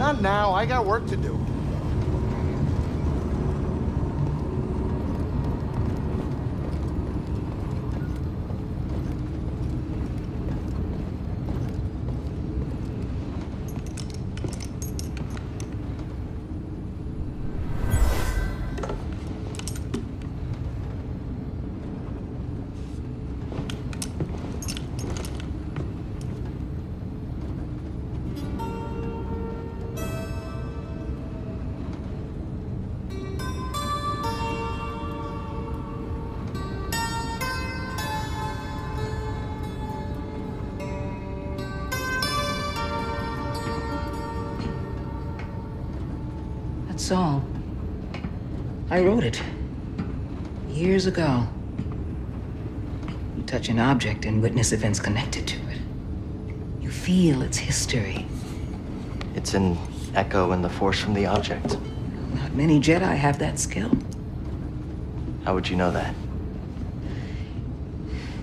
Not now, I got work to do. That's all. I wrote it. Years ago. You touch an object and witness events connected to it. You feel its history. It's an echo in the force from the object. Not many Jedi have that skill. How would you know that?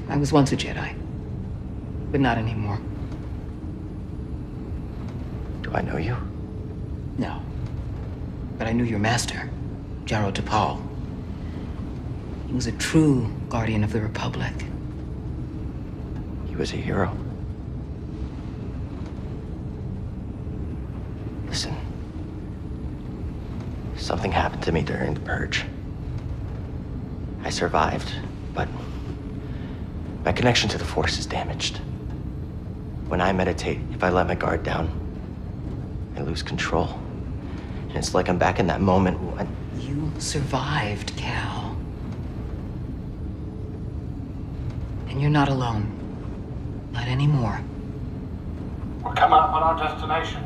I was once a Jedi, but not anymore. Do I know you? No. But I knew your master, Jaro Tapal. He was a true guardian of the Republic. He was a hero. Listen. Something happened to me during the Purge. I survived, but my connection to the Force is damaged. When I meditate, if I let my guard down, I lose control. And it's like I'm back in that moment when... You survived, Cal. And you're not alone. Not anymore. We're coming up on our destination.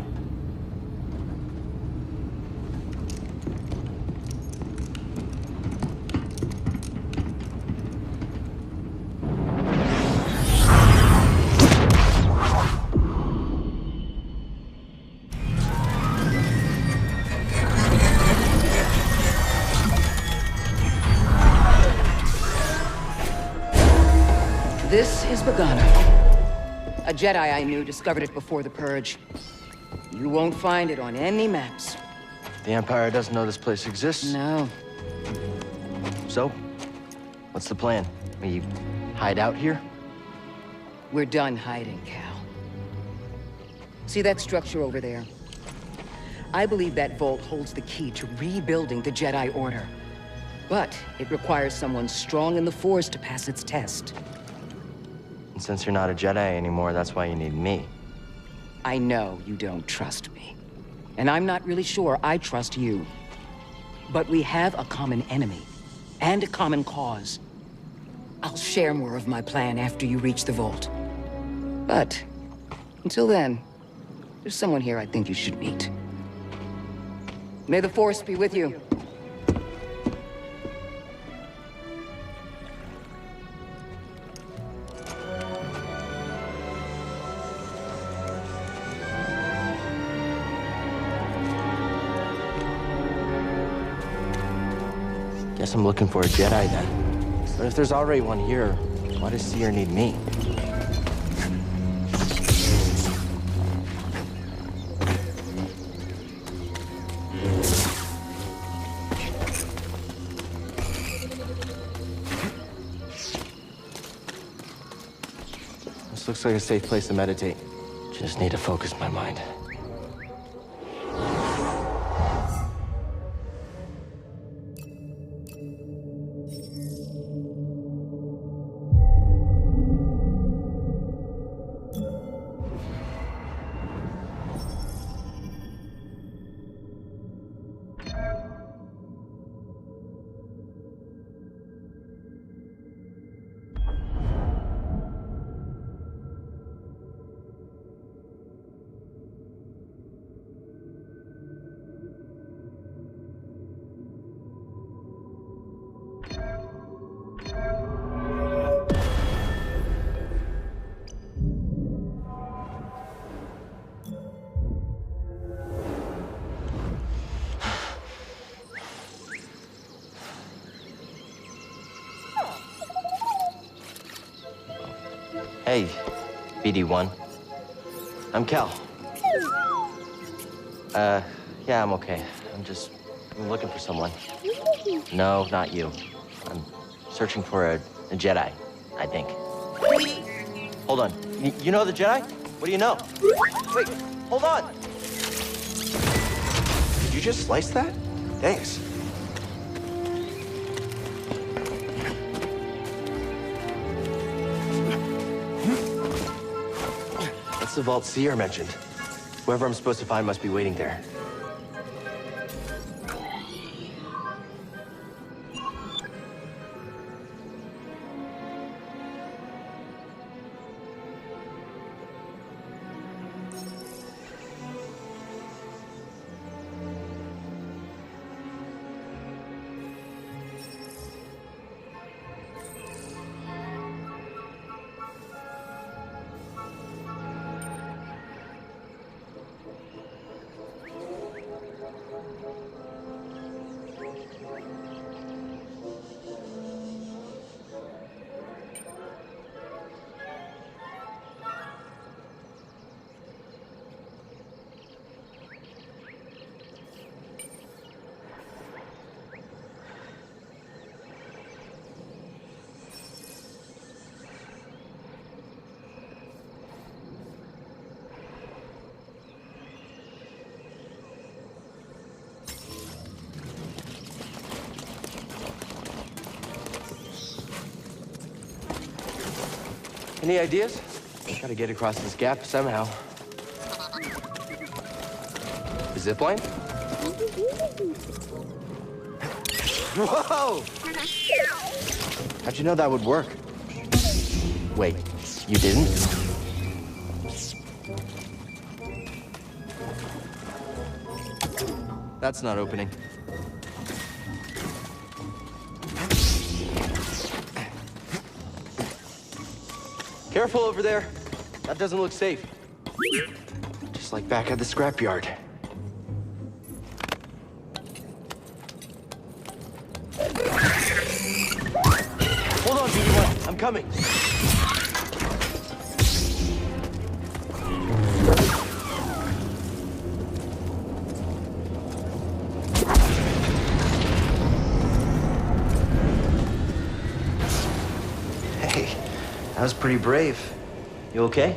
This is Bogano. A Jedi I knew discovered it before the Purge. You won't find it on any maps. The Empire doesn't know this place exists. No. So, what's the plan? We hide out here? We're done hiding, Cal. See that structure over there? I believe that vault holds the key to rebuilding the Jedi Order. But it requires someone strong in the Force to pass its test. And since you're not a Jedi anymore, that's why you need me. I know you don't trust me. And I'm not really sure I trust you. But we have a common enemy. And a common cause. I'll share more of my plan after you reach the vault. But, until then, there's someone here I think you should meet. May the Force be with you. Guess I'm looking for a Jedi then. But if there's already one here, why does Seer need me? This looks like a safe place to meditate. Just need to focus my mind. Hey, BD1. I'm Cal. Yeah, I'm okay. I'm looking for someone. No, not you. I'm searching for a Jedi, I think. Hold on. You know the Jedi? What do you know? Wait, hold on! Did you just slice that? Thanks. That's the vault Seer mentioned. Whoever I'm supposed to find must be waiting there. Any ideas? Gotta get across this gap somehow. The zip line? Whoa! How'd you know that would work? Wait, you didn't? That's not opening. Careful over there. That doesn't look safe. Just like back at the scrapyard. Hold on, BD1. I'm coming. Hey, that was pretty brave. You okay?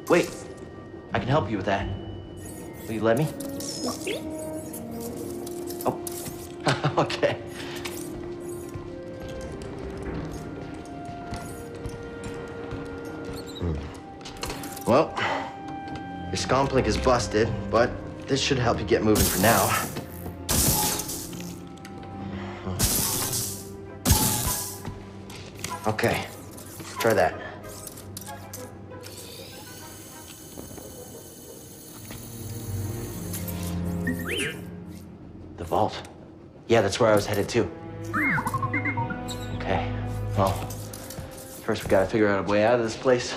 Wait, I can help you with that. Will you let me? Oh, okay. Well, your scomplink is busted, but this should help you get moving for now. Okay, try that. The vault. Yeah, that's where I was headed to. Okay, well, first we gotta figure out a way out of this place.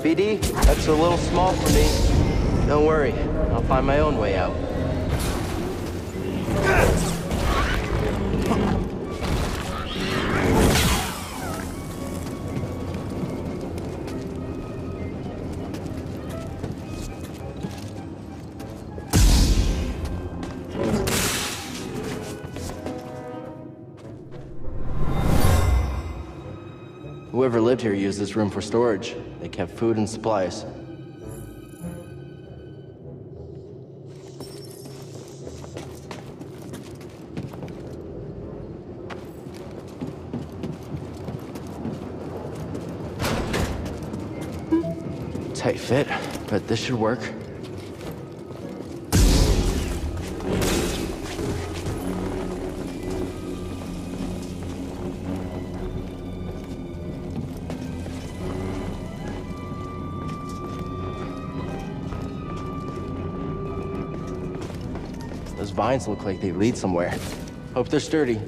BD, that's a little small for me. Don't worry, I'll find my own way out. Whoever lived here used this room for storage. They kept food and supplies. Tight fit, but this should work. Those vines look like they lead somewhere. Hope they're sturdy.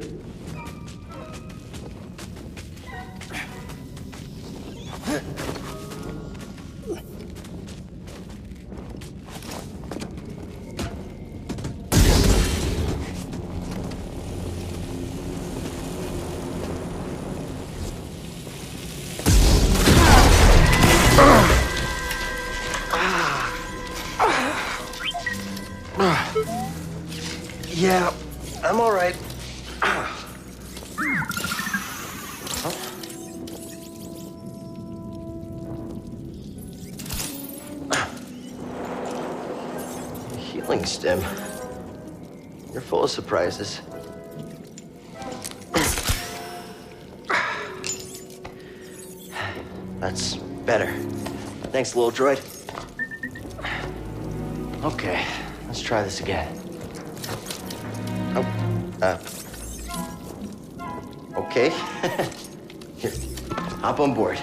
Yeah, I'm all right. Healing stim. You're full of surprises. That's better. Thanks, little droid. Okay, let's try this again. Okay. Here, hop on board.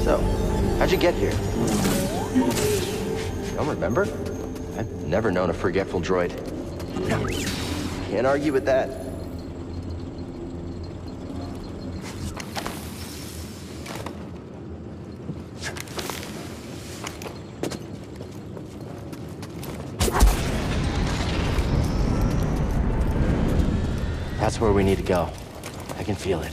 So, how'd you get here? Don't remember? I've never known a forgetful droid. Can't argue with that. That's where we need to go. I can feel it.